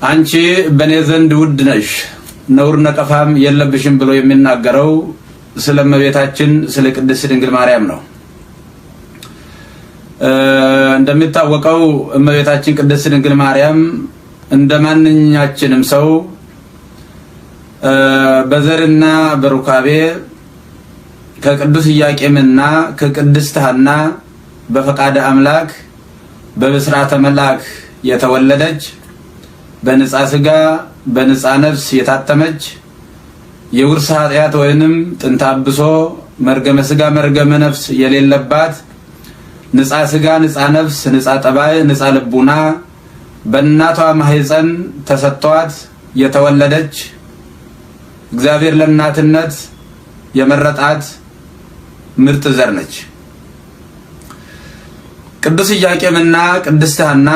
አንቺ በኔ ዘንድ ውድ ነሽ ነውር ነቀፋም የለብሽም ብሎ የሚናገረው ስለ እመቤታችን ስለ ቅድስት ድንግል ማርያም ነው። እንደሚታወቀው እመቤታችን ቅድስት ድንግል ማርያም እንደማንኛችንም ሰው በዘርና በሩካቤ ከቅዱስ ኢያቄምና ከቅድስት ሐና በፈቃደ አምላክ በብስራተ መልአክ የተወለደች በንጻ ስጋ በንጻ ነፍስ የታተመች የውርስ ኃጢአት ወይንም ጥንተ አብሶ መርገመ ስጋ መርገመ ነፍስ የሌለባት ንጻ ስጋ ንጻ ነፍስ ንጻ ጠባይ ንጻ ልቡና በእናቷ ማህፀን ተሰጥቷት የተወለደች እግዚአብሔር ለእናትነት የመረጣት ምርጥ ዘር ነች። ቅዱስ ኢያቄምና ቅድስት ሐና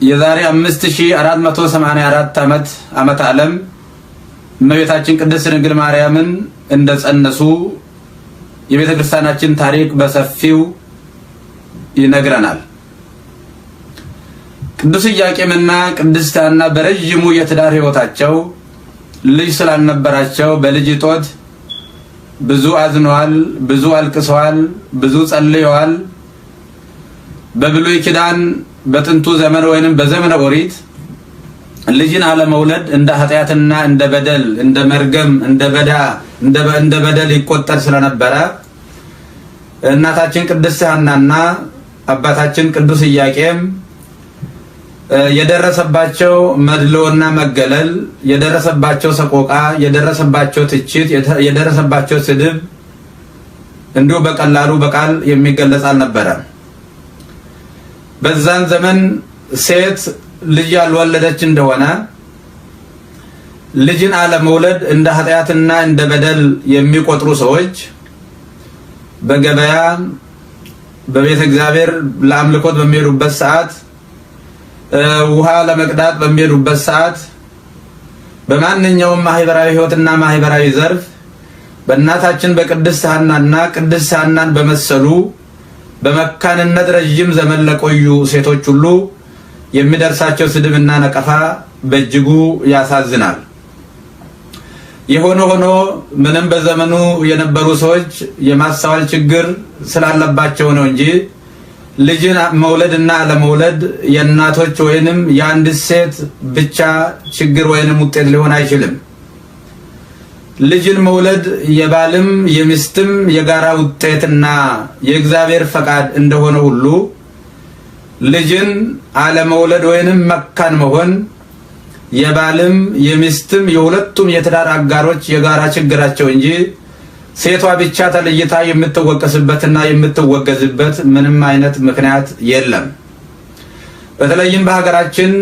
የዛሬ 5484 ዓመት ዓለም እመቤታችን ቅድስት ድንግል ማርያምን እንደጸነሱ የቤተ ክርስቲያናችን ታሪክ በሰፊው ይነግረናል። ቅዱስ ኢያቄምና ቅድስት ሐና በረጅሙ የትዳር ሕይወታቸው ልጅ ስላልነበራቸው በልጅ እጦት ብዙ አዝነዋል፣ ብዙ አልቅሰዋል፣ ብዙ ጸልየዋል። በብሉይ ኪዳን በጥንቱ ዘመን ወይንም በዘመነ ኦሪት ልጅን አለመውለድ እንደ ኃጢአትና እንደ በደል እንደ መርገም እንደ በደል ይቆጠር ስለነበረ እናታችን ቅድስት ሐናና አባታችን ቅዱስ ኢያቄም የደረሰባቸው መድሎና መገለል፣ የደረሰባቸው ሰቆቃ፣ የደረሰባቸው ትችት፣ የደረሰባቸው ስድብ እንዲሁ በቀላሉ በቃል የሚገለጽ አልነበረም። በዛን ዘመን ሴት ልጅ ያልወለደች እንደሆነ ልጅን አለመውለድ እንደ ኃጢአትና እንደ በደል የሚቆጥሩ ሰዎች በገበያ በቤተ እግዚአብሔር ለአምልኮት በሚሄዱበት ሰዓት፣ ውሃ ለመቅዳት በሚሄዱበት ሰዓት፣ በማንኛውም ማህበራዊ ህይወትና ማህበራዊ ዘርፍ በእናታችን በቅድስት ሐናና ቅድስት ሐናን በመሰሉ በመካንነት ረጅም ዘመን ለቆዩ ሴቶች ሁሉ የሚደርሳቸው ስድብና ነቀፋ በእጅጉ ያሳዝናል። የሆነ ሆኖ ምንም በዘመኑ የነበሩ ሰዎች የማስተዋል ችግር ስላለባቸው ነው እንጂ ልጅን መውለድና አለመውለድ የእናቶች ወይንም የአንድ ሴት ብቻ ችግር ወይንም ውጤት ሊሆን አይችልም። ልጅን መውለድ የባልም የሚስትም የጋራ ውጤትና የእግዚአብሔር ፈቃድ እንደሆነ ሁሉ ልጅን አለመውለድ ወይንም መካን መሆን የባልም የሚስትም የሁለቱም የትዳር አጋሮች የጋራ ችግራቸው እንጂ ሴቷ ብቻ ተለይታ የምትወቀስበትና የምትወገዝበት ምንም አይነት ምክንያት የለም። በተለይም በሀገራችን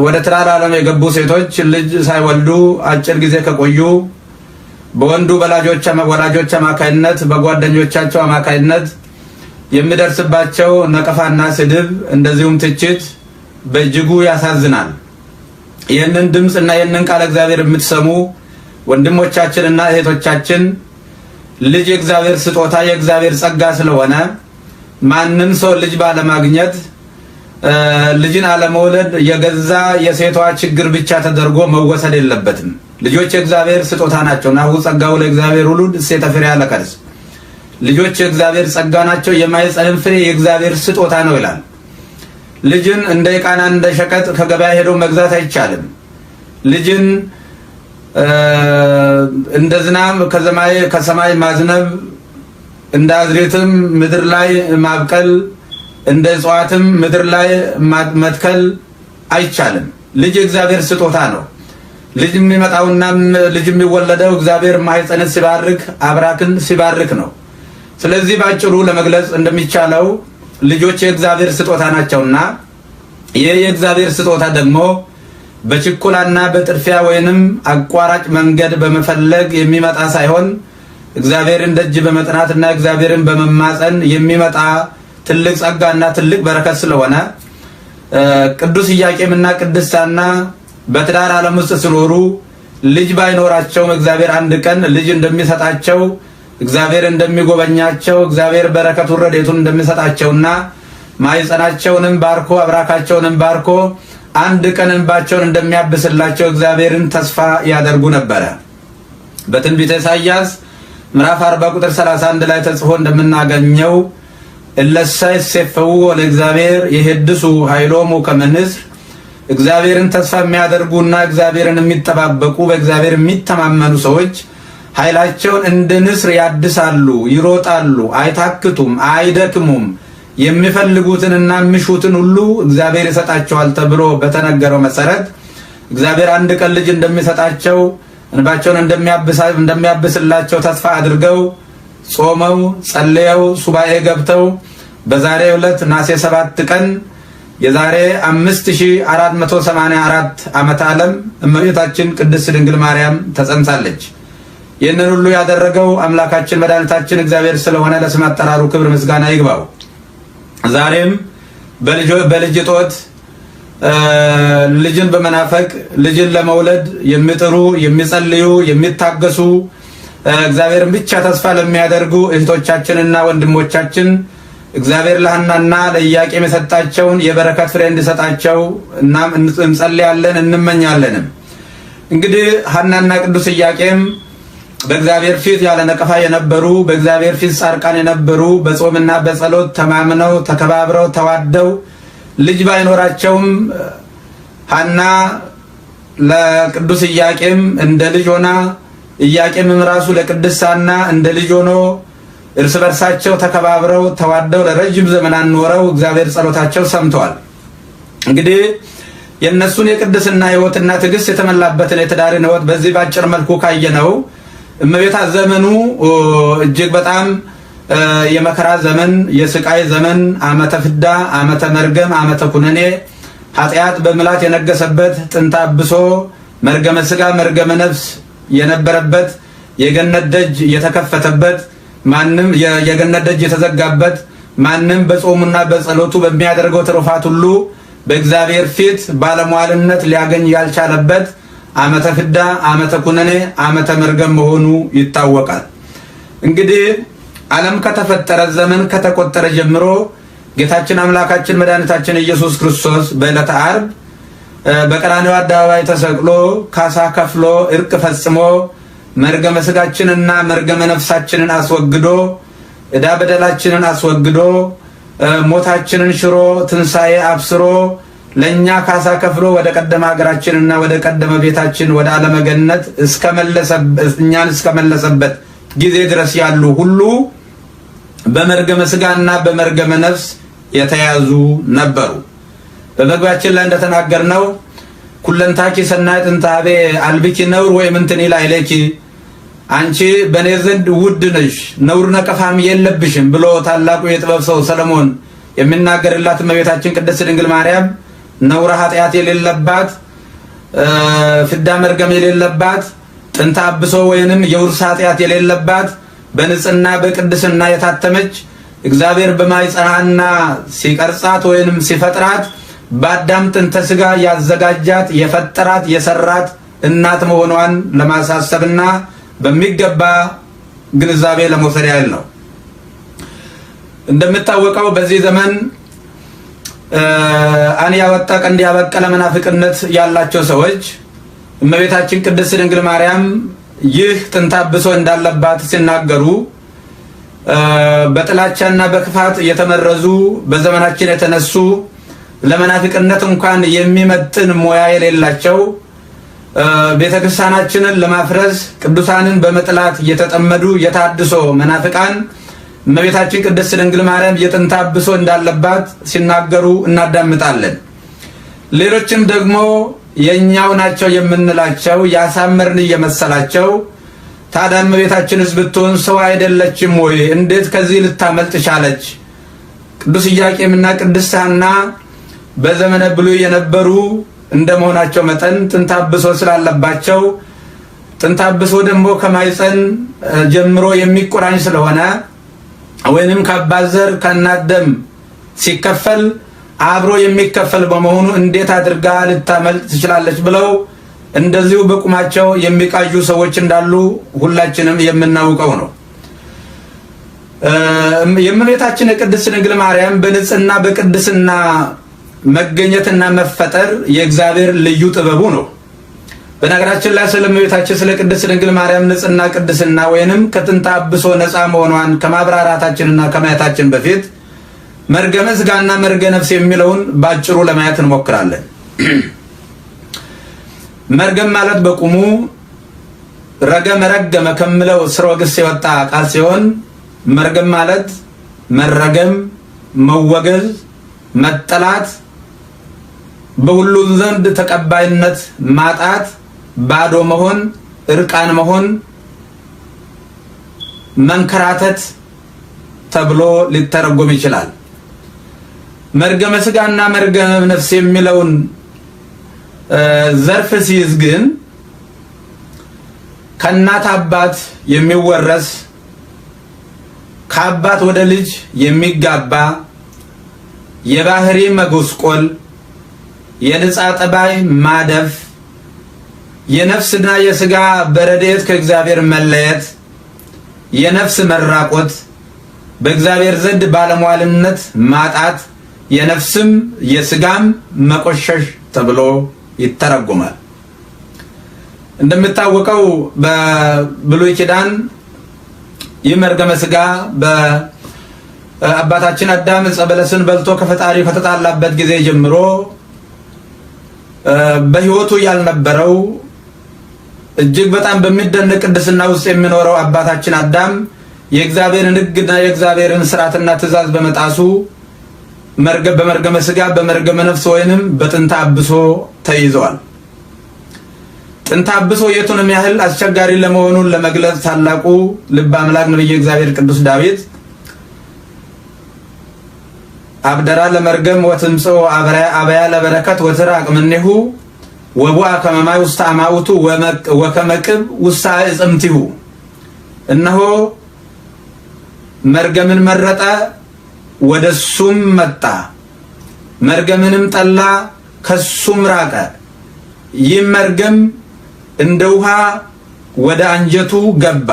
ወደ ትዳር ዓለም የገቡ ሴቶች ልጅ ሳይወልዱ አጭር ጊዜ ከቆዩ በወንዱ ወላጆች አማካይነት በጓደኞቻቸው አማካይነት የሚደርስባቸው ነቀፋና ስድብ እንደዚሁም ትችት በእጅጉ ያሳዝናል። ይህንን ድምፅና ይህንን ቃል እግዚአብሔር የምትሰሙ ወንድሞቻችንና እህቶቻችን ልጅ የእግዚአብሔር ስጦታ የእግዚአብሔር ጸጋ ስለሆነ ማንም ሰው ልጅ ባለማግኘት ልጅን አለመውለድ የገዛ የሴቷ ችግር ብቻ ተደርጎ መወሰድ የለበትም። ልጆች የእግዚአብሔር ስጦታ ናቸው። ናሁ ጸጋው ለእግዚአብሔር ውሉድ እሴተ ፍሬሃ ለከርስ። ልጆች የእግዚአብሔር ጸጋ ናቸው፣ የማኅፀን ፍሬ የእግዚአብሔር ስጦታ ነው ይላል። ልጅን እንደ ዕቃና እንደ ሸቀጥ ከገበያ ሄዶ መግዛት አይቻልም። ልጅን እንደ ዝናብ ከሰማይ ማዝነብ፣ እንደ አዝሬትም ምድር ላይ ማብቀል፣ እንደ እጽዋትም ምድር ላይ መትከል አይቻልም። ልጅ የእግዚአብሔር ስጦታ ነው። ልጅ የሚመጣውና ልጅ የሚወለደው እግዚአብሔር ማኅፀንን ሲባርክ አብራክን ሲባርክ ነው። ስለዚህ ባጭሩ ለመግለጽ እንደሚቻለው ልጆች የእግዚአብሔር ስጦታ ናቸውና ይህ የእግዚአብሔር ስጦታ ደግሞ በችኮላና በጥድፊያ ወይንም አቋራጭ መንገድ በመፈለግ የሚመጣ ሳይሆን እግዚአብሔርን ደጅ በመጥናትና እግዚአብሔርን በመማፀን የሚመጣ ትልቅ ጸጋና ትልቅ በረከት ስለሆነ ቅዱስ ኢያቄምና ቅድስት ሐና በትዳር ዓለም ውስጥ ሲኖሩ ልጅ ባይኖራቸውም እግዚአብሔር አንድ ቀን ልጅ እንደሚሰጣቸው፣ እግዚአብሔር እንደሚጎበኛቸው፣ እግዚአብሔር በረከቱን ረድኤቱን እንደሚሰጣቸውና ማይጸናቸውንም ባርኮ አብራካቸውንም ባርኮ አንድ ቀን እንባቸውን እንደሚያብስላቸው እግዚአብሔርን ተስፋ ያደርጉ ነበረ። በትንቢተ ኢሳይያስ ምዕራፍ 40 ቁጥር 31 ላይ ተጽፎ እንደምናገኘው እለሰ ይሴፈው ለእግዚአብሔር ይሄድሱ ኃይሎሙ ከመ ንስር፣ እግዚአብሔርን ተስፋ የሚያደርጉና እግዚአብሔርን የሚጠባበቁ በእግዚአብሔር የሚተማመኑ ሰዎች ኃይላቸውን እንደ ንስር ያድሳሉ፣ ይሮጣሉ፣ አይታክቱም፣ አይደክሙም፣ የሚፈልጉትንና የሚሹትን ሁሉ እግዚአብሔር ይሰጣቸዋል ተብሎ በተነገረው መሰረት እግዚአብሔር አንድ ቀን ልጅ እንደሚሰጣቸው እንባቸውን እንደሚያብስላቸው ተስፋ አድርገው ጾመው ጸልየው ሱባኤ ገብተው በዛሬው ዕለት ነሐሴ 7 ቀን የዛሬ 5484 ዓመተ ዓለም እመቤታችን ቅድስት ድንግል ማርያም ተጸንሳለች። ይህንን ሁሉ ያደረገው አምላካችን መድኃኒታችን እግዚአብሔር ስለሆነ ለስም አጠራሩ ክብር ምስጋና ይግባው። ዛሬም በልጅ ጦት ልጅን በመናፈቅ ልጅን ለመውለድ የሚጥሩ የሚጸልዩ የሚታገሱ እግዚአብሔርን ብቻ ተስፋ ለሚያደርጉ እህቶቻችንና ወንድሞቻችን እግዚአብሔር ለሐናና ለኢያቄም የሰጣቸውን የበረከት ፍሬ እንዲሰጣቸው እናም እንጸልያለን እንመኛለንም። እንግዲህ ሐናና ቅዱስ ኢያቄም በእግዚአብሔር ፊት ያለ ነቀፋ የነበሩ በእግዚአብሔር ፊት ጻድቃን የነበሩ በጾምና በጸሎት ተማምነው ተከባብረው ተዋደው ልጅ ባይኖራቸውም ሐና ለቅዱስ ኢያቄም እንደ ልጅ ሆና ኢያቄምም ራሱ ለቅድስት ሐና እንደ ልጅ ሆኖ እርስ በርሳቸው ተከባብረው ተዋደው ለረጅም ዘመናት ኖረው እግዚአብሔር ጸሎታቸው ሰምተዋል። እንግዲህ የነሱን የቅድስና ሕይወትና ትዕግስት የተመላበትን የትዳርን ሕይወት በዚህ ባጭር መልኩ ካየነው እመቤታት ዘመኑ እጅግ በጣም የመከራ ዘመን፣ የስቃይ ዘመን፣ ዓመተ ፍዳ፣ ዓመተ መርገም፣ ዓመተ ኩነኔ፣ ኃጢአት በምላት የነገሰበት ጥንተ አብሶ መርገመ ሥጋ መርገመ ነፍስ የነበረበት የገነት ደጅ የተከፈተበት ማንም የገነት ደጅ የተዘጋበት ማንም በጾሙና በጸሎቱ በሚያደርገው ትሩፋት ሁሉ በእግዚአብሔር ፊት ባለሟልነት ሊያገኝ ያልቻለበት ዓመተ ፍዳ፣ ዓመተ ኩነኔ፣ ዓመተ መርገም መሆኑ ይታወቃል። እንግዲህ ዓለም ከተፈጠረ ዘመን ከተቆጠረ ጀምሮ ጌታችን አምላካችን መድኃኒታችን ኢየሱስ ክርስቶስ በዕለተ ዓርብ በቀራንዮ አደባባይ ተሰቅሎ ካሳ ከፍሎ እርቅ ፈጽሞ መርገመ ሥጋችንና መርገመ ነፍሳችንን አስወግዶ ዕዳ በደላችንን አስወግዶ ሞታችንን ሽሮ ትንሣኤ አብስሮ ለኛ ካሳ ከፍሎ ወደ ቀደመ ሀገራችንና ወደ ቀደመ ቤታችን ወደ ዓለመ ገነት እኛን እስከመለሰበት ጊዜ ድረስ ያሉ ሁሉ በመርገመ ሥጋና በመርገመ ነፍስ የተያዙ ነበሩ። በመግቢያችን ላይ እንደተናገርነው ኩለንታኪ ሰናይ ጥንታቤ አልብኪ ነውር ወይ ምንትን ይላይለኪ፣ አንቺ በኔ ዘንድ ውድ ነሽ ነውር ነቀፋም የለብሽም ብሎ ታላቁ የጥበብ ሰው ሰለሞን የሚናገርላት እመቤታችን ቅድስት ድንግል ማርያም ነውር ኃጢአት የሌለባት ፍዳ መርገም የሌለባት ጥንተ አብሶ ወይንም የውርስ ኃጢአት የሌለባት በንጽህና በቅድስና የታተመች እግዚአብሔር በማኅፀኗ ሲቀርጻት ወይንም ሲፈጥራት በአዳም ጥንተ ሥጋ ያዘጋጃት የፈጠራት የሰራት እናት መሆኗን ለማሳሰብና በሚገባ ግንዛቤ ለመውሰድ ያህል ነው። እንደምታወቀው በዚህ ዘመን አን ያወጣ ቀንድ ያበቀለ መናፍቅነት ያላቸው ሰዎች እመቤታችን ቅድስት ድንግል ማርያም ይህ ጥንተ አብሶ እንዳለባት ሲናገሩ በጥላቻና በክፋት የተመረዙ በዘመናችን የተነሱ ለመናፍቅነት እንኳን የሚመጥን ሙያ የሌላቸው ቤተክርስቲያናችንን ለማፍረስ ቅዱሳንን በመጥላት የተጠመዱ የታድሶ መናፍቃን እመቤታችን ቅድስት ድንግል ማርያም የጥንተ አብሶ እንዳለባት ሲናገሩ እናዳምጣለን። ሌሎችም ደግሞ የኛው ናቸው የምንላቸው ያሳመርን እየመሰላቸው ታዲያ እመቤታችንስ ብትሆን ሰው አይደለችም ወይ? እንዴት ከዚህ ልታመልጥ ቻለች? ቅዱስ ኢያቄምና ቅድስት ሐና በዘመነ ብሉይ የነበሩ እንደመሆናቸው መጠን ጥንተ አብሶ ስላለባቸው ጥንተ አብሶ ደግሞ ከማኅፀን ጀምሮ የሚቆራኝ ስለሆነ ወይንም ከአባት ዘር ከእናት ደም ሲከፈል አብሮ የሚከፈል በመሆኑ እንዴት አድርጋ ልታመልጥ ትችላለች ብለው እንደዚሁ በቁማቸው የሚቃዡ ሰዎች እንዳሉ ሁላችንም የምናውቀው ነው። የእመቤታችን የቅድስት ድንግል ማርያም በንጽህና በቅድስና መገኘትና መፈጠር የእግዚአብሔር ልዩ ጥበቡ ነው። በነገራችን ላይ ስለ እመቤታችን ስለ ቅድስት ድንግል ማርያም ንጽህና ቅድስና ወይንም ከጥንተ አብሶ ነፃ መሆኗን ከማብራራታችንና ከማየታችን በፊት መርገመ ሥጋና መርገመ ነፍስ የሚለውን ባጭሩ ለማየት እንሞክራለን። መርገም ማለት በቁሙ ረገመ ረገመ ከሚለው ስርወ ግስ የወጣ ቃል ሲሆን መርገም ማለት መረገም፣ መወገዝ፣ መጠላት፣ በሁሉ ዘንድ ተቀባይነት ማጣት፣ ባዶ መሆን፣ እርቃን መሆን፣ መንከራተት ተብሎ ሊተረጎም ይችላል። መርገመ ሥጋና መርገመ ነፍስ የሚለውን ዘርፍ ሲይዝ ግን ከእናት አባት የሚወረስ ከአባት ወደ ልጅ የሚጋባ የባህሪ መጎስቆል፣ የንጻ ጠባይ ማደፍ፣ የነፍስና የሥጋ በረድኤት ከእግዚአብሔር መለየት፣ የነፍስ መራቆት፣ በእግዚአብሔር ዘንድ ባለሟልነት ማጣት፣ የነፍስም የሥጋም መቆሸሽ ተብሎ ይተረጎማል። እንደምታወቀው በብሉይ ኪዳን ይህ መርገመ ሥጋ በአባታችን አዳም ዕፀ በለስን በልቶ ከፈጣሪ ከተጣላበት ጊዜ ጀምሮ በሕይወቱ ያልነበረው እጅግ በጣም በሚደነቅ ቅድስና ውስጥ የሚኖረው አባታችን አዳም የእግዚአብሔርን ሕግና የእግዚአብሔርን ሥርዓትና ትእዛዝ በመጣሱ በመርገመ ሥጋ በመርገመ ነፍስ ወይንም በጥንተ አብሶ ተይዘዋል። ጥንተ አብሶ የቱንም ያህል አስቸጋሪ ለመሆኑን ለመግለጽ ታላቁ ልበ አምላክ ነቢየ እግዚአብሔር ቅዱስ ዳዊት አብደራ ለመርገም ወትምጽኦ አበያ ለበረከት ወትራቅ እምኔሁ ወቡአ ከመማይ ውስተ አማውቱ ወከመቅብ ውስተ አዕጽምቲሁ፣ እነሆ መርገምን መረጠ ወደሱም መጣ፣ መርገምንም ጠላ ከሱም ራቀ። ይህ መርገም እንደ ውሃ ወደ አንጀቱ ገባ፣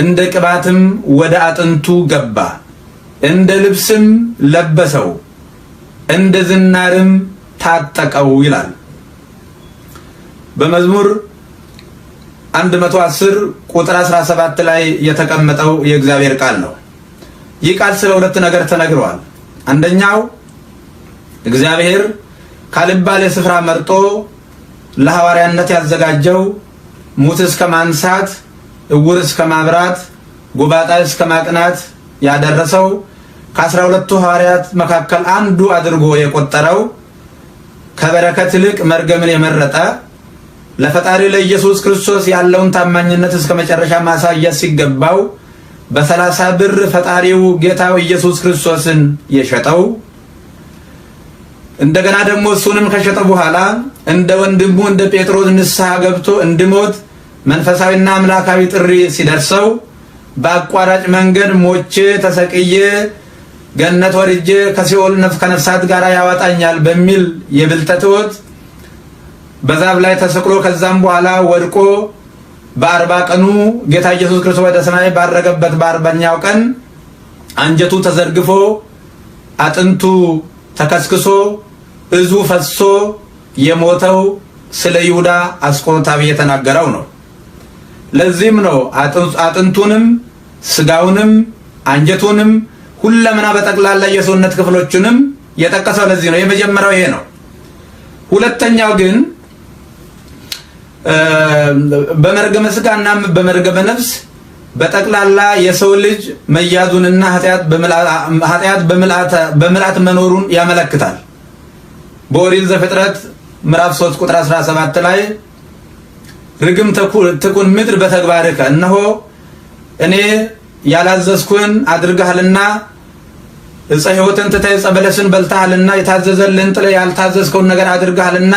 እንደ ቅባትም ወደ አጥንቱ ገባ፣ እንደ ልብስም ለበሰው፣ እንደ ዝናርም ታጠቀው ይላል በመዝሙር 110 ቁጥር 17 ላይ የተቀመጠው የእግዚአብሔር ቃል ነው። ይህ ቃል ስለ ሁለት ነገር ተነግሯል። አንደኛው እግዚአብሔር ካልባሌ ስፍራ መርጦ ለሐዋርያነት ያዘጋጀው ሙት እስከ ማንሳት፣ እውር እስከ ማብራት፣ ጎባጣ እስከ ማቅናት ያደረሰው ከ12ቱ ሐዋርያት መካከል አንዱ አድርጎ የቆጠረው ከበረከት ይልቅ መርገምን የመረጠ ለፈጣሪ ለኢየሱስ ክርስቶስ ያለውን ታማኝነት እስከ መጨረሻ ማሳየት ሲገባው በ30 ብር ፈጣሪው ጌታው ኢየሱስ ክርስቶስን የሸጠው እንደገና ደግሞ እሱንም ከሸጠ በኋላ እንደ ወንድሙ እንደ ጴጥሮስ ንስሐ ገብቶ እንዲሞት መንፈሳዊና አምላካዊ ጥሪ ሲደርሰው በአቋራጭ መንገድ ሞቼ ተሰቅዬ ገነት ወርጄ ከሲኦል ከነፍሳት ጋር ያወጣኛል በሚል የብልጠት ሕይወት በዛፍ ላይ ተሰቅሎ ከዛም በኋላ ወድቆ በ40 ቀኑ ጌታ ኢየሱስ ክርስቶስ ወደ ሰማይ ባረገበት በ40ኛው ቀን አንጀቱ ተዘርግፎ አጥንቱ ተከስክሶ እዙ ፈሶ የሞተው ስለ ይሁዳ አስቆሮታዊ የተናገረው ነው። ለዚህም ነው አጥንቱንም ስጋውንም አንጀቱንም ሁለመና በጠቅላላ የሰውነት ክፍሎቹንም የጠቀሰው ለዚህ ነው። የመጀመሪያው ይሄ ነው። ሁለተኛው ግን በመርገመ ሥጋና በመርገመ ነፍስ በጠቅላላ የሰው ልጅ መያዙንና ኃጢአት በምልአት መኖሩን ያመለክታል። በኦሪት ዘፍጥረት ምዕራፍ 3 ቁጥር 17 ላይ ርግም ትኩን ምድር በተግባርከ፣ እነሆ እኔ ያላዘዝኩህን አድርገሃልና ዕፀ ሕይወትን ትተህ ዕፀ በለስን በልተሃልና የታዘዘልህን ጥለህ ያልታዘዝከውን ነገር አድርገሃልና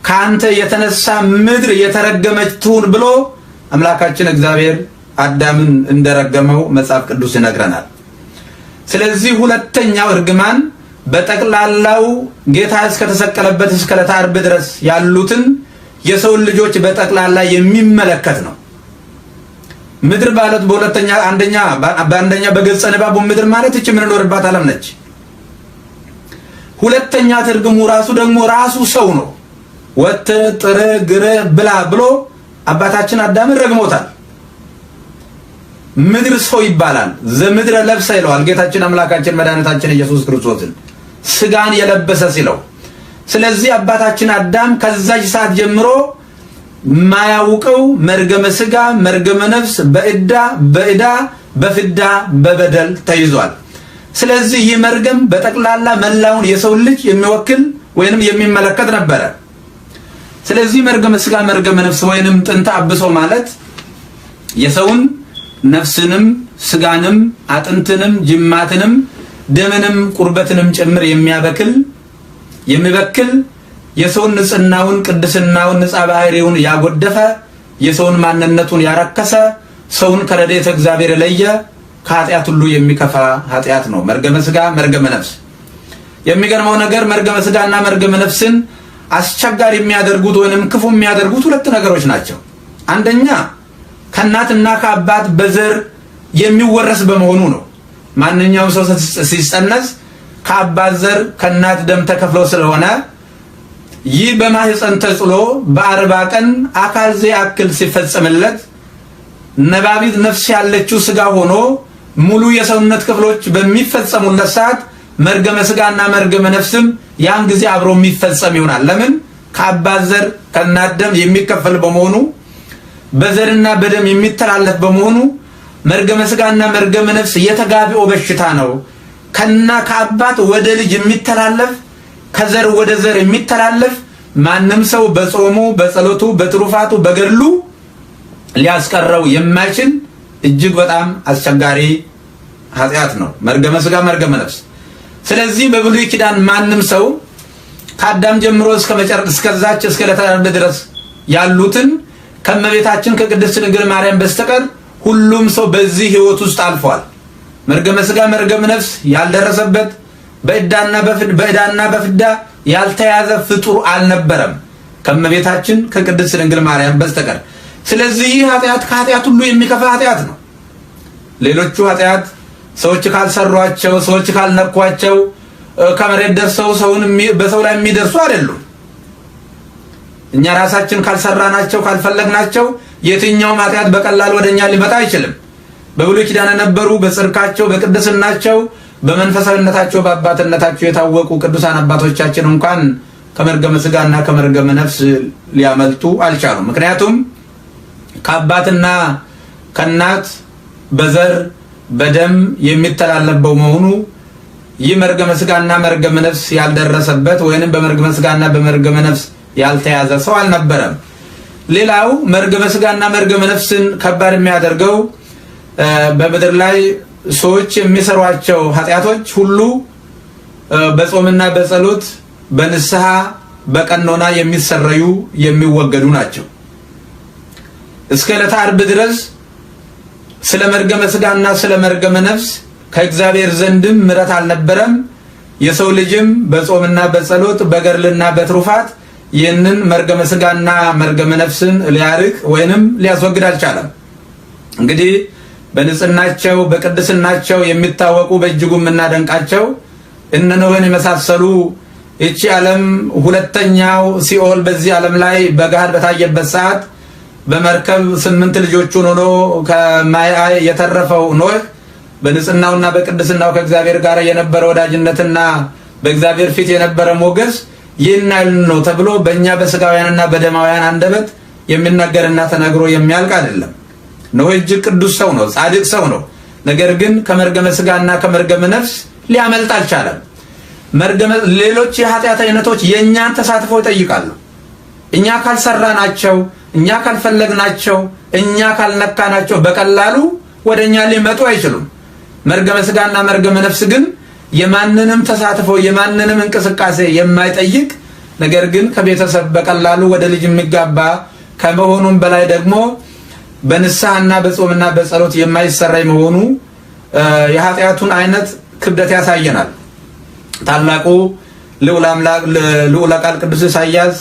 ከአንተ የተነሳ ምድር የተረገመች ትሁን ብሎ አምላካችን እግዚአብሔር አዳምን እንደረገመው መጽሐፍ ቅዱስ ይነግረናል። ስለዚህ ሁለተኛው እርግማን በጠቅላላው ጌታ እስከተሰቀለበት እስከ ዕለተ ዓርብ ድረስ ያሉትን የሰው ልጆች በጠቅላላ የሚመለከት ነው። ምድር ማለት በአንደኛ በገጸ ንባቡ ምድር ማለት እቺ ምን ኖርባት ዓለም ነች። ሁለተኛ ትርጉሙ ራሱ ደግሞ ራሱ ሰው ነው። ወጥ ጥረ ግረ ብላ ብሎ አባታችን አዳምን ረግሞታል። ምድር ሰው ይባላል። ዘምድረ ለብሰ ይለዋል ጌታችን አምላካችን መድኃኒታችን ኢየሱስ ክርስቶስን ስጋን የለበሰ ሲለው። ስለዚህ አባታችን አዳም ከዛች ሰዓት ጀምሮ ማያውቀው መርገመ ስጋ መርገመ ነፍስ በዕዳ በፍዳ በበደል ተይዟል። ስለዚህ ይህ መርገም በጠቅላላ መላውን የሰው ልጅ የሚወክል ወይንም የሚመለከት ነበረ። ስለዚህ መርገመ ስጋ መርገመ ነፍስ ወይንም ጥንተ አብሶ ማለት የሰውን ነፍስንም ስጋንም አጥንትንም ጅማትንም ደምንም ቁርበትንም ጭምር የሚበክል የሰውን ንጽህናውን ቅድስናውን ንጻ ባህሪውን ያጎደፈ የሰውን ማንነቱን ያረከሰ ሰውን ከረድኤተ እግዚአብሔር ለየ ከኃጢአት ሁሉ የሚከፋ ኃጢአት ነው መርገመ ስጋ መርገመ ነፍስ። የሚገርመው ነገር መርገመ ስጋና መርገመ ነፍስን አስቸጋሪ የሚያደርጉት ወይንም ክፉ የሚያደርጉት ሁለት ነገሮች ናቸው። አንደኛ ከእናትና ከአባት በዘር የሚወረስ በመሆኑ ነው። ማንኛውም ሰው ሲጸነስ ከአባት ዘር ከእናት ደም ተከፍሎ ስለሆነ ይህ በማህፀን ተጥሎ በ40 ቀን አካል ዘያክል ሲፈጸምለት ነባቢት ነፍስ ያለችው ስጋ ሆኖ ሙሉ የሰውነት ክፍሎች በሚፈጸሙለት ሰዓት መርገመ ስጋና መርገመ ነፍስም ያን ጊዜ አብሮ የሚፈጸም ይሆናል። ለምን? ከአባት ዘር ከእናት ደም የሚከፈል በመሆኑ በዘርና በደም የሚተላለፍ በመሆኑ መርገመ ስጋና መርገመ ነፍስ የተጋቢኦ በሽታ ነው። ከአባት ወደ ልጅ የሚተላለፍ ከዘር ወደ ዘር የሚተላለፍ ማንም ሰው በጾሙ በጸሎቱ በትሩፋቱ በገድሉ ሊያስቀረው የማይችል እጅግ በጣም አስቸጋሪ ኃጢአት ነው መርገመ ስጋ መርገመ ነፍስ። ስለዚህ በብሉይ ኪዳን ማንም ሰው ከአዳም ጀምሮ እስከዛች እስከ ዕለተ ዓርብ ድረስ ያሉትን ከመቤታችን ከቅድስት ድንግል ማርያም በስተቀር ሁሉም ሰው በዚህ ህይወት ውስጥ አልፏል። መርገመ ስጋ መርገመ ነፍስ ያልደረሰበት በዕዳና በፍዳ ያልተያዘ ፍጡር አልነበረም ከመቤታችን ከቅድስት ድንግል ማርያም በስተቀር። ስለዚህ ይህ ኃጢአት ከኃጢአት ሁሉ የሚከፋ ኃጢአት ነው። ሌሎቹ ኃጢአት ሰዎች ካልሰሯቸው ሰዎች ካልነኳቸው ከመሬት ደርሰው በሰው ላይ የሚደርሱ አይደሉም። እኛ ራሳችን ካልሰራናቸው ካልፈለግናቸው የትኛውም ኃጢአት በቀላል ወደኛ ሊመጣ አይችልም። በብሉይ ኪዳን የነበሩ በጽድቃቸው በቅድስናቸው በመንፈሳዊነታቸው በአባትነታቸው የታወቁ ቅዱሳን አባቶቻችን እንኳን ከመርገመ ስጋና ከመርገመ ነፍስ ሊያመልጡ አልቻሉም። ምክንያቱም ከአባትና ከእናት በዘር በደም የሚተላለፍ በመሆኑ ይህ መርገመ ስጋና መርገመ ነፍስ ያልደረሰበት ወይንም በመርገመ ስጋና በመርገመ ነፍስ ያልተያዘ ሰው አልነበረም። ሌላው መርገመ ስጋና መርገመ ነፍስን ከባድ የሚያደርገው በምድር ላይ ሰዎች የሚሰሯቸው ኃጢአቶች ሁሉ በጾምና በጸሎት በንስሐ በቀኖና የሚሰረዩ የሚወገዱ ናቸው። እስከ ዕለተ ዓርብ ድረስ ስለ መርገመ ስጋና ስለ መርገመ ነፍስ ከእግዚአብሔር ዘንድም ምሕረት አልነበረም። የሰው ልጅም በጾምና በጸሎት በገድልና በትሩፋት ይህንን መርገመ ስጋና መርገመ ነፍስን ሊያርቅ ወይንም ሊያስወግድ አልቻለም። እንግዲህ በንጽህናቸው በቅድስናቸው የሚታወቁ በእጅጉ የምናደንቃቸው እነ ኖህን የመሳሰሉ እቺ ዓለም ሁለተኛው ሲኦል በዚህ ዓለም ላይ በገሃድ በታየበት ሰዓት በመርከብ 8 ልጆቹን ሆኖ ከማይ የተረፈው ኖህ በንጽህናውና በቅድስናው ከእግዚአብሔር ጋር የነበረ ወዳጅነትና በእግዚአብሔር ፊት የነበረ ሞገስ ይህን ያህል ነው ተብሎ በእኛ በስጋውያንና በደማውያን አንደበት የሚነገርና ተነግሮ የሚያልቅ አይደለም። ኖህ እጅግ ቅዱስ ሰው ነው፣ ጻድቅ ሰው ነው። ነገር ግን ከመርገመ ስጋና ከመርገመ ነፍስ ሊያመልጥ አልቻለም። ሌሎች የኃጢአት አይነቶች የእኛን ተሳትፎ ይጠይቃሉ። እኛ ካልሰራናቸው፣ እኛ ካልፈለግናቸው፣ እኛ ካልነካናቸው በቀላሉ ወደኛ ሊመጡ አይችሉም። መርገመ ስጋና መርገመ ነፍስ ግን የማንንም ተሳትፎ የማንንም እንቅስቃሴ የማይጠይቅ ነገር ግን ከቤተሰብ በቀላሉ ወደ ልጅ የሚጋባ ከመሆኑም በላይ ደግሞ በንስሐና በጾምና በጸሎት የማይሰራ መሆኑ የኃጢአቱን አይነት ክብደት ያሳየናል። ታላቁ ልዑለ ቃል ቅዱስ ኢሳይያስ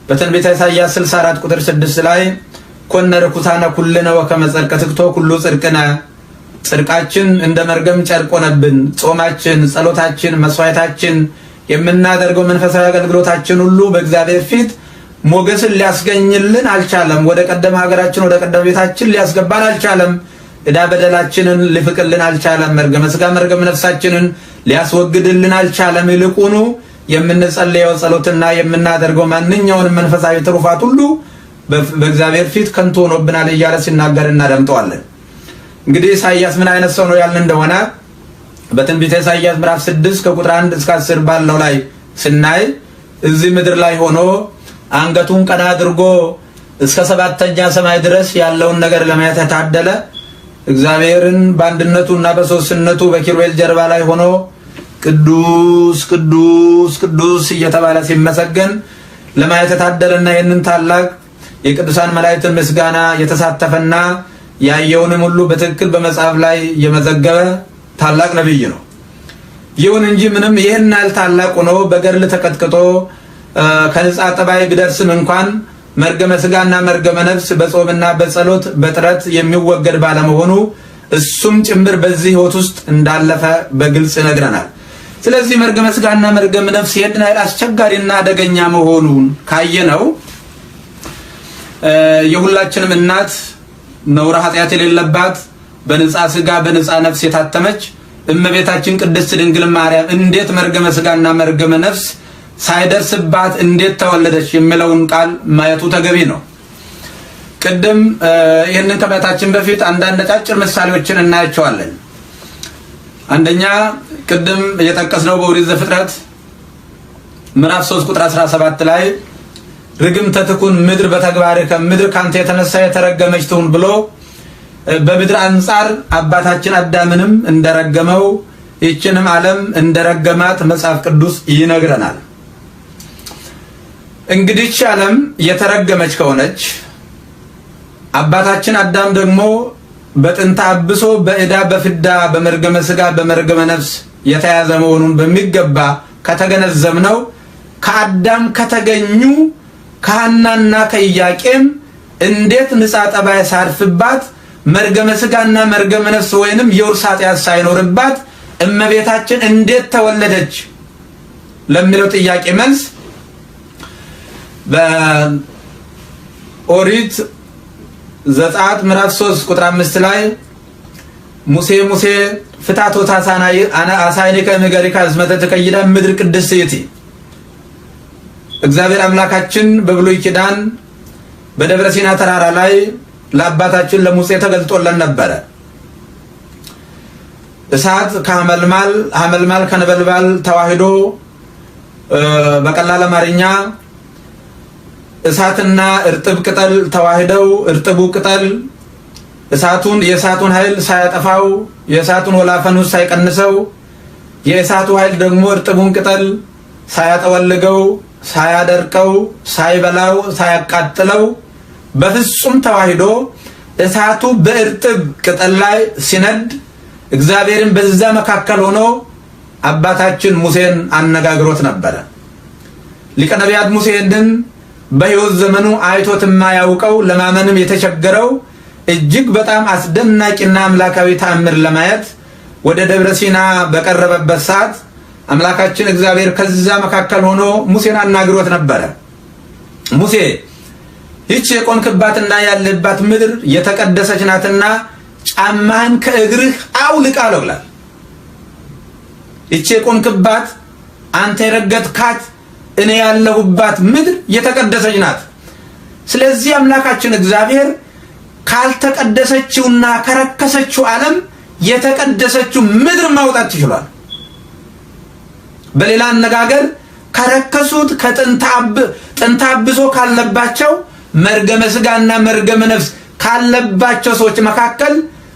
በትንቢተ ኢሳይያስ 64 ቁጥር 6 ላይ ኮነ ርኩሳነ ኩልነ ወከመ ጸድቀ ትክቶ ኩሉ ጽድቅነ ጽድቃችን እንደ መርገም ጨርቅ ሆነብን። ጾማችን፣ ጸሎታችን፣ መስዋዕታችን የምናደርገው መንፈሳዊ አገልግሎታችን ሁሉ በእግዚአብሔር ፊት ሞገስን ሊያስገኝልን አልቻለም። ወደ ቀደመ ሀገራችን ወደ ቀደመ ቤታችን ሊያስገባን አልቻለም። ዕዳ በደላችንን ሊፍቅልን አልቻለም። መርገመ ሥጋ መርገመ ነፍሳችንን ሊያስወግድልን አልቻለም። ይልቁኑ የምንጸልየው ጸሎትና የምናደርገው ማንኛውንም መንፈሳዊ ትሩፋት ሁሉ በእግዚአብሔር ፊት ከንቱ ሆኖብናል እያለ ሲናገር እናደምጠዋለን። እንግዲህ ኢሳይያስ ምን አይነት ሰው ነው ያልን እንደሆነ በትንቢተ ኢሳይያስ ምዕራፍ 6 ከቁጥር 1 እስከ 10 ባለው ላይ ስናይ እዚህ ምድር ላይ ሆኖ አንገቱን ቀና አድርጎ እስከ 7ኛ ሰማይ ድረስ ያለውን ነገር ለማየት የታደለ እግዚአብሔርን በአንድነቱና በሶስትነቱ በኪሩቤል ጀርባ ላይ ሆኖ ቅዱስ ቅዱስ ቅዱስ እየተባለ ሲመሰገን ለማየት የታደለና ይህንን ታላቅ የቅዱሳን መላእክትን ምስጋና የተሳተፈና ያየውንም ሁሉ በትክክል በመጽሐፍ ላይ የመዘገበ ታላቅ ነብይ ነው። ይሁን እንጂ ምንም ይህን ያህል ታላቅ ሆኖ በገድል ተቀጥቅጦ ከንጻ ጠባይ ቢደርስም እንኳን መርገመ ሥጋና መርገመ ነፍስ በጾምና በጸሎት በጥረት የሚወገድ ባለመሆኑ እሱም ጭምር በዚህ ሕይወት ውስጥ እንዳለፈ በግልጽ ይነግረናል። ስለዚህ መርገመ ሥጋና መርገመ ነፍስ ይህን ያህል አስቸጋሪና አደገኛ መሆኑን ካየነው የሁላችንም እናት ነውር ኃጢአት የሌለባት በንጻ ሥጋ በንጻ ነፍስ የታተመች እመቤታችን ቅድስት ድንግል ማርያም እንዴት መርገመ ሥጋና መርገመ ነፍስ ሳይደርስባት እንዴት ተወለደች የሚለውን ቃል ማየቱ ተገቢ ነው። ቅድም ይህንን ከማየታችን በፊት አንዳንድ አጫጭር ምሳሌዎችን እናያቸዋለን። አንደኛ ቅድም የጠቀስነው በኦሪት ዘፍጥረት ምዕራፍ 3 ቁጥር 17 ላይ ርግምተ ትኩን ምድር በተግባርከ ምድር ካንተ የተነሳ የተረገመች ትሁን ብሎ በምድር አንጻር አባታችን አዳምንም እንደረገመው ይህችንም ዓለም እንደረገማት መጽሐፍ ቅዱስ ይነግረናል። እንግዲህ ዓለም የተረገመች ከሆነች አባታችን አዳም ደግሞ በጥንተ አብሶ በዕዳ በፍዳ በመርገመ ሥጋ በመርገመ ነፍስ የተያዘ መሆኑን በሚገባ ከተገነዘብነው ከአዳም ከተገኙ ከሐናና ከኢያቄም እንዴት ንጻ ጠባይ ሳርፍባት መርገመ ሥጋና መርገመ ነፍስ ወይንም የውርስ ኃጢአት ሳይኖርባት እመቤታችን እንዴት ተወለደች ለሚለው ጥያቄ መልስ በኦሪት ዘጸአት ምዕራፍ 3 ቁጥር 5 ላይ ሙሴ ፍታቶት አሳይኒከ እምገሪከ አዝመተ ተቀይዳ ምድር ቅድስት ይእቲ እግዚአብሔር አምላካችን በብሉይ ኪዳን በደብረ ሲና ተራራ ላይ ለአባታችን ለሙሴ ተገልጦለን ነበረ። እሳት ከሐመልማል ከነበልባል ተዋህዶ በቀላል አማርኛ እሳትና እርጥብ ቅጠል ተዋህደው እርጥቡ ቅጠል የእሳቱን ኃይል ሳያጠፋው የእሳቱን ወላፈኑ ሳይቀንሰው የእሳቱ ኃይል ደግሞ እርጥቡን ቅጠል ሳያጠወልገው ሳያደርቀው ሳይበላው ሳያቃጥለው በፍጹም ተዋህዶ እሳቱ በእርጥብ ቅጠል ላይ ሲነድ እግዚአብሔርን በዛ መካከል ሆኖ አባታችን ሙሴን አነጋግሮት ነበረ። ሊቀ ነቢያት ሙሴን በሕይወት ዘመኑ አይቶት የማያውቀው ለማመንም የተቸገረው እጅግ በጣም አስደናቂና አምላካዊ ተአምር ለማየት ወደ ደብረ ሲና በቀረበበት ሰዓት አምላካችን እግዚአብሔር ከዛ መካከል ሆኖ ሙሴን አናግሮት ነበረ። ሙሴ ይህች የቆምክባትና ያለባት ምድር የተቀደሰች ናትና ጫማህን ከእግርህ አውልቅ አለው ይላል። ይህች የቆምክባት አንተ የረገጥካት እኔ ያለሁባት ምድር የተቀደሰች ናት። ስለዚህ አምላካችን እግዚአብሔር ካልተቀደሰችውና ከረከሰችው ዓለም የተቀደሰችው ምድር ማውጣት ይችላል። በሌላ አነጋገር ከረከሱት ጥንተ አብሶ ካለባቸው መርገመ ሥጋና መርገመ ነፍስ ካለባቸው ሰዎች መካከል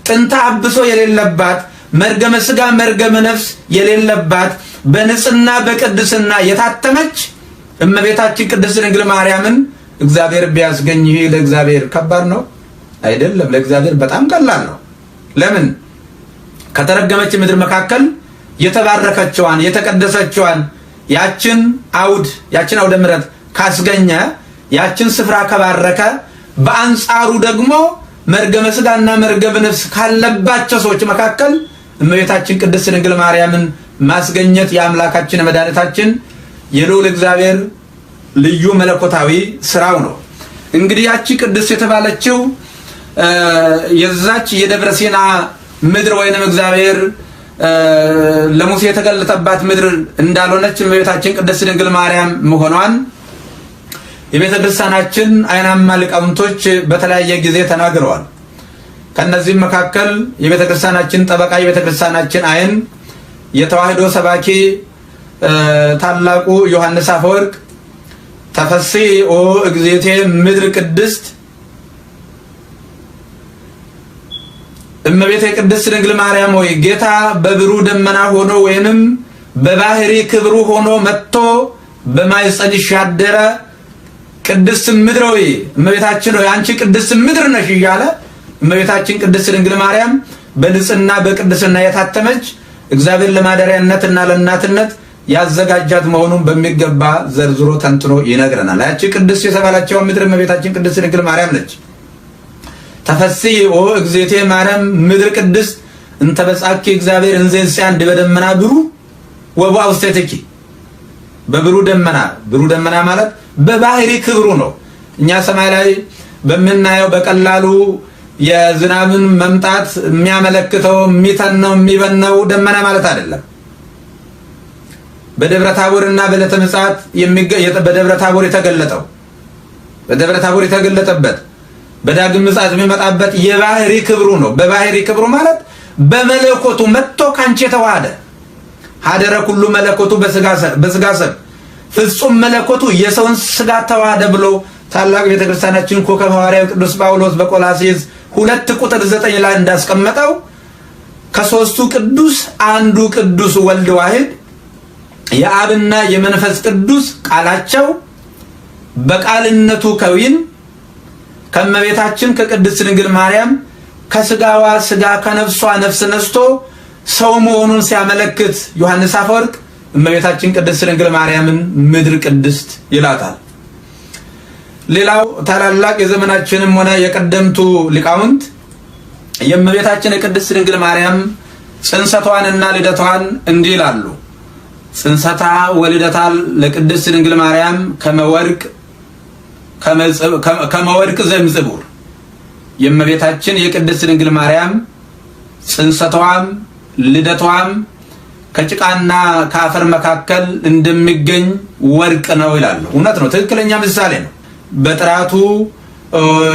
ጥንተ አብሶ የሌለባት መርገመ ሥጋ መርገመ ነፍስ የሌለባት በንጽህና በቅድስና የታተመች እመቤታችን ቅድስት ድንግል ማርያምን እግዚአብሔር ቢያስገኝ ይሄ ለእግዚአብሔር ከባድ ነው አይደለም? ለእግዚአብሔር በጣም ቀላል ነው። ለምን? ከተረገመች ምድር መካከል የተባረከችዋን የተቀደሰችዋን ያችን አውደ ምሕረት ካስገኘ ያችን ስፍራ ከባረከ በአንጻሩ ደግሞ መርገመ ሥጋና መርገመ ነፍስ ካለባቸው ሰዎች መካከል እመቤታችን ቅድስት ድንግል ማርያምን ማስገኘት የአምላካችን መድኃኒታችን የልዑል እግዚአብሔር ልዩ መለኮታዊ ስራው ነው። እንግዲህ ያቺ ቅድስት የተባለችው የዛች የደብረ ሲና ምድር ወይንም እግዚአብሔር ለሙሴ የተገለጠባት ምድር እንዳልሆነች እመቤታችን ቅድስት ድንግል ማርያም መሆኗን የቤተ ክርስቲያናችን አይናማ ሊቃውንቶች በተለያየ ጊዜ ተናግረዋል። ከነዚህም መካከል የቤተ ክርስቲያናችን ጠበቃ የቤተ ክርስቲያናችን አይን የተዋህዶ ሰባኪ ታላቁ ዮሐንስ አፈወርቅ ተፈሥሒ ኦ እግዝእቴ ምድር ቅድስት እመቤቴ ቅድስት ድንግል ማርያም ሆይ ጌታ በብሩህ ደመና ሆኖ ወይንም በባህሪ ክብሩ ሆኖ መጥቶ በማኅፀንሽ ያደረ ቅድስት ምድር ሆይ እመቤታችን ሆይ አንቺ ቅድስት ምድር ነሽ እያለ እመቤታችን ቅድስት ድንግል ማርያም በንጽህና በቅድስና የታተመች እግዚአብሔር ለማደሪያነትና ለእናትነት ያዘጋጃት መሆኑን በሚገባ ዘርዝሮ ተንትኖ ይነግረናል። ያቺ ቅድስት የተባለችው ምድር እመቤታችን ቅድስት ድንግል ማርያም ነች። ተፈሥሒ ኦ እግዝእቴ ማርያም ምድር ቅድስት እንተ በጻኪ እግዚአብሔር እንዘ ይንሣእ በደመና ብሩህ ወበውእቱ ውስቴትኪ በብሩህ ደመና፣ ብሩህ ደመና ማለት በባህሪ ክብሩ ነው። እኛ ሰማይ ላይ በምናየው በቀላሉ የዝናብን መምጣት የሚያመለክተው የሚተነው የሚበነው ደመና ማለት አይደለም። በደብረ ታቦርና በዕለተ ምጽአት በደብረ ታቦር የተገለጠው በደብረ ታቦር የተገለጠበት በዳግም ምጽአት የሚመጣበት የባህሪ ክብሩ ነው። በባህሪ ክብሩ ማለት በመለኮቱ መጥቶ ካንቺ የተዋሃደ ሀደረ ኩሉ መለኮቱ በስጋ ሰብ ፍጹም መለኮቱ የሰውን ስጋ ተዋሃደ ብሎ ታላቅ ቤተክርስቲያናችን ኮከብ ሐዋርያው ቅዱስ ጳውሎስ በቆላስይስ 2:9 ላይ እንዳስቀመጠው ከሶስቱ ቅዱስ አንዱ ቅዱስ ወልድ ዋሕድ የአብና የመንፈስ ቅዱስ ቃላቸው በቃልነቱ ከዊን ከመቤታችን ከቅድስት ድንግል ማርያም ከስጋዋ ስጋ ከነፍሷ ነፍስ ነስቶ ሰው መሆኑን ሲያመለክት ዮሐንስ አፈወርቅ እመቤታችን ቅድስት ድንግል ማርያምን ምድር ቅድስት ይላታል። ሌላው ታላላቅ የዘመናችንም ሆነ የቀደምቱ ሊቃውንት የእመቤታችን የቅድስት ድንግል ማርያም ጽንሰቷንና ልደቷን እንዲህ ይላሉ። ጽንሰታ ወልደታ ለቅድስት ድንግል ማርያም ከመወርቅ ዘምጽቡር የእመቤታችን የቅድስት ድንግል ማርያም ጽንሰቷም ልደቷም ከጭቃና ከአፈር መካከል እንደሚገኝ ወርቅ ነው ይላሉ። እውነት ነው፣ ትክክለኛ ምሳሌ ነው። በጥራቱ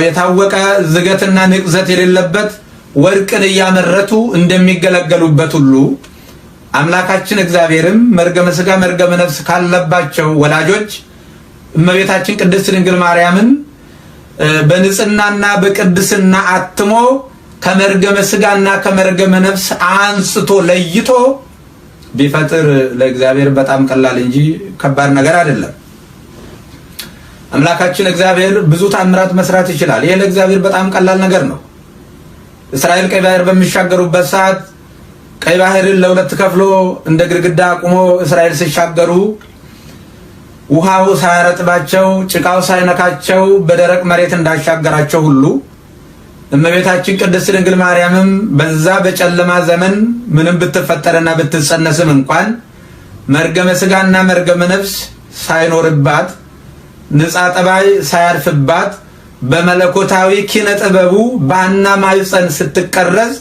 የታወቀ ዝገትና ንቅዘት የሌለበት ወርቅን እያመረቱ እንደሚገለገሉበት ሁሉ አምላካችን እግዚአብሔርም መርገመ ሥጋ መርገመ ነፍስ ካለባቸው ወላጆች እመቤታችን ቅድስት ድንግል ማርያምን በንጽህናና በቅድስና አትሞ ከመርገመ ሥጋና ከመርገመ ነፍስ አንስቶ ለይቶ ቢፈጥር ለእግዚአብሔር በጣም ቀላል እንጂ ከባድ ነገር አይደለም። አምላካችን እግዚአብሔር ብዙ ታምራት መስራት ይችላል። ይሄ ለእግዚአብሔር በጣም ቀላል ነገር ነው። እስራኤል ቀይ ባህር በሚሻገሩበት ሰዓት ቀይ ባህርን ለሁለት ከፍሎ እንደ ግድግዳ አቁሞ እስራኤል ሲሻገሩ ውሃው ሳያረጥባቸው ጭቃው ሳይነካቸው በደረቅ መሬት እንዳሻገራቸው ሁሉ እመቤታችን ቅድስት ድንግል ማርያምም በዛ በጨለማ ዘመን ምንም ብትፈጠርና ብትጸነስም እንኳን መርገመ ሥጋና መርገመ ነፍስ ሳይኖርባት ንጻ ጠባይ ሳያርፍባት በመለኮታዊ ኪነ ጥበቡ በሐና ማኅፀን ስትቀረጽ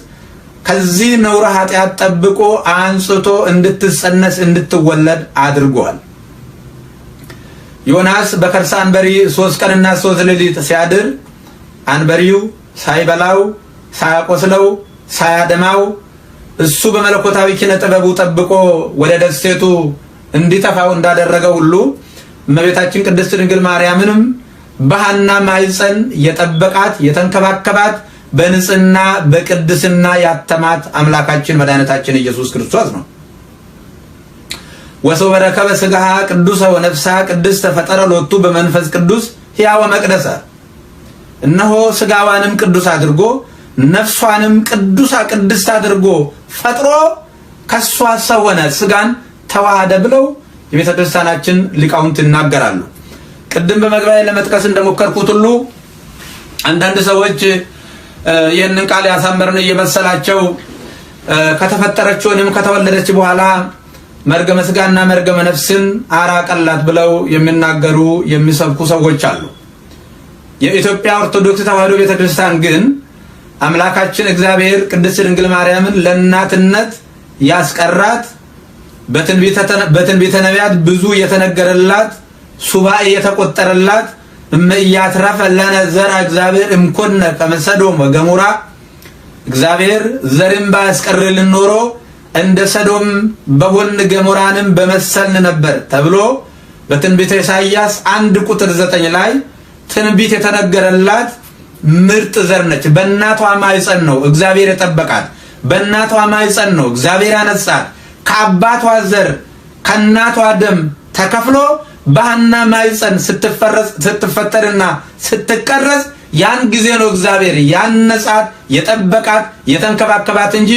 ከዚህ ነውር ኃጢአት ጠብቆ አንጽቶ እንድትጸነስ እንድትወለድ አድርጓል። ዮናስ በከርሰ አንበሪ 3 ቀንና 3 ሌሊት ሲያድር አንበሪው ሳይበላው ሳያቆስለው ሳያደማው እሱ በመለኮታዊ ኪነ ጥበቡ ጠብቆ ወደ ደሴቱ እንዲተፋው እንዳደረገው ሁሉ እመቤታችን ቅድስት ድንግል ማርያምንም በሐና ማኅፀን የጠበቃት የተንከባከባት በንጽህና በቅድስና ያተማት አምላካችን መድኃኒታችን ኢየሱስ ክርስቶስ ነው። ወሰው በረከበ ሥጋሃ ቅዱሰ ወነፍሳ ቅድስተ ፈጠረ ሎቱ በመንፈስ ቅዱስ ሕያወ መቅደሰ እነሆ ሥጋዋንም ቅዱስ አድርጎ ነፍሷንም ቅድስት አድርጎ ፈጥሮ ከሷ ሰው ሆነ ሥጋን ተዋሃደ ብለው የቤተ ክርስቲያናችን ሊቃውንት ይናገራሉ። ቅድም በመግቢያ ለመጥቀስ እንደሞከርኩት ሁሉ አንዳንድ ሰዎች ይህንን ቃል ያሳመርን እየመሰላቸው ከተፈጠረችውንም ከተወለደች በኋላ መርገመ ስጋና መርገመ ነፍስን አራቀላት ብለው የሚናገሩ የሚሰብኩ ሰዎች አሉ። የኢትዮጵያ ኦርቶዶክስ ተዋሕዶ ቤተክርስቲያን ግን አምላካችን እግዚአብሔር ቅድስት ድንግል ማርያምን ለእናትነት ያስቀራት በትንቢተ ነቢያት ብዙ የተነገረላት ሱባኤ የተቆጠረላት እመያትረፈ ለነ ዘርአ እግዚአብሔር እምኮነ ከመ ሰዶም ወገሞራ እግዚአብሔር ዘርን ባያስቀርልን ኖሮ እንደ ሰዶም በሆን ገሞራንም በመሰልን ነበር ተብሎ በትንቢተ ኢሳይያስ 1:9 ላይ ትንቢት የተነገረላት ምርጥ ዘር ነች። በእናቷ ማይፀን ነው እግዚአብሔር የጠበቃት። በእናቷ ማይፀን ነው እግዚአብሔር ያነጻት። ከአባቷ ዘር ከእናቷ ደም ተከፍሎ በሐና ማይፀን ስትፈጠርና ስትቀረጽ ያን ጊዜ ነው እግዚአብሔር ያነጻት፣ የጠበቃት፣ የተንከባከባት እንጂ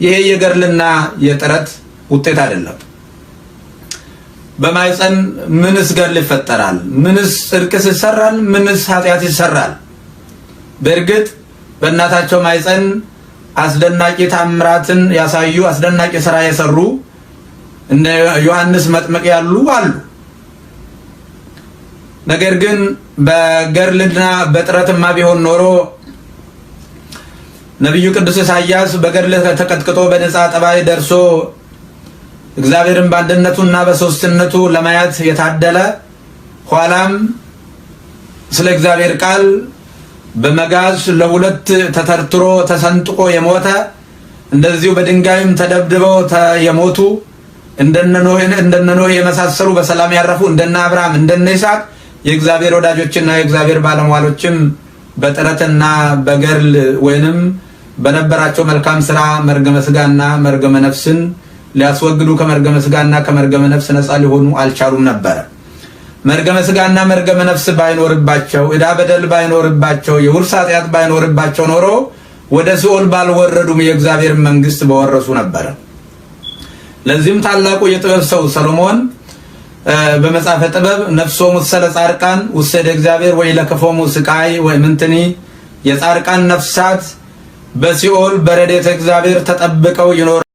ይሄ የገርልና የጥረት ውጤት አይደለም። በማይፀን ምንስ ገርል ይፈጠራል? ምንስ ጽድቅስ ይሰራል? ምንስ ኃጢአት ይሰራል? በእርግጥ በእናታቸው ማይፀን አስደናቂ ታምራትን ያሳዩ አስደናቂ ሥራ የሰሩ እነ ዮሐንስ መጥምቅ ያሉ አሉ። ነገር ግን በገርልና በጥረትማ ቢሆን ኖሮ ነብዩ ቅዱስ ኢሳይያስ በገርል ተቀጥቅጦ በነፃ ጠባይ ደርሶ እግዚአብሔርን በአንድነቱና በሶስትነቱ ለማየት የታደለ ኋላም ስለ እግዚአብሔር ቃል በመጋዝ ለሁለት ተተርትሮ ተሰንጥቆ የሞተ እንደዚሁ በድንጋይም ተደብድበው የሞቱ እንደነ ኖህ የመሳሰሉ በሰላም ያረፉ እንደነ አብርሃም እንደነ ይስሐቅ የእግዚአብሔር ወዳጆችና የእግዚአብሔር ባለሟሎችም በጥረትና በገርል ወይንም በነበራቸው መልካም ሥራ መርገመ ስጋና መርገመ ነፍስን ሊያስወግዱ ከመርገመ ስጋና ከመርገመ ነፍስ ነፃ ሊሆኑ አልቻሉም ነበር። መርገመ ስጋና መርገመ ነፍስ ባይኖርባቸው፣ ዕዳ በደል ባይኖርባቸው፣ የውርስ ኃጢአት ባይኖርባቸው ኖሮ ወደ ሲኦል ባልወረዱም የእግዚአብሔር መንግስት በወረሱ ነበር። ለዚህም ታላቁ የጥበብ ሰው ሰሎሞን በመጽሐፈ ጥበብ ነፍሶሙ ሰለ ጻድቃን ውስደ እግዚአብሔር ወይ ለከፎሙ ስቃይ ወይ ምንትኒ የጻድቃን ነፍሳት በሲኦል በረድኤተ እግዚአብሔር ተጠብቀው ይኖራሉ።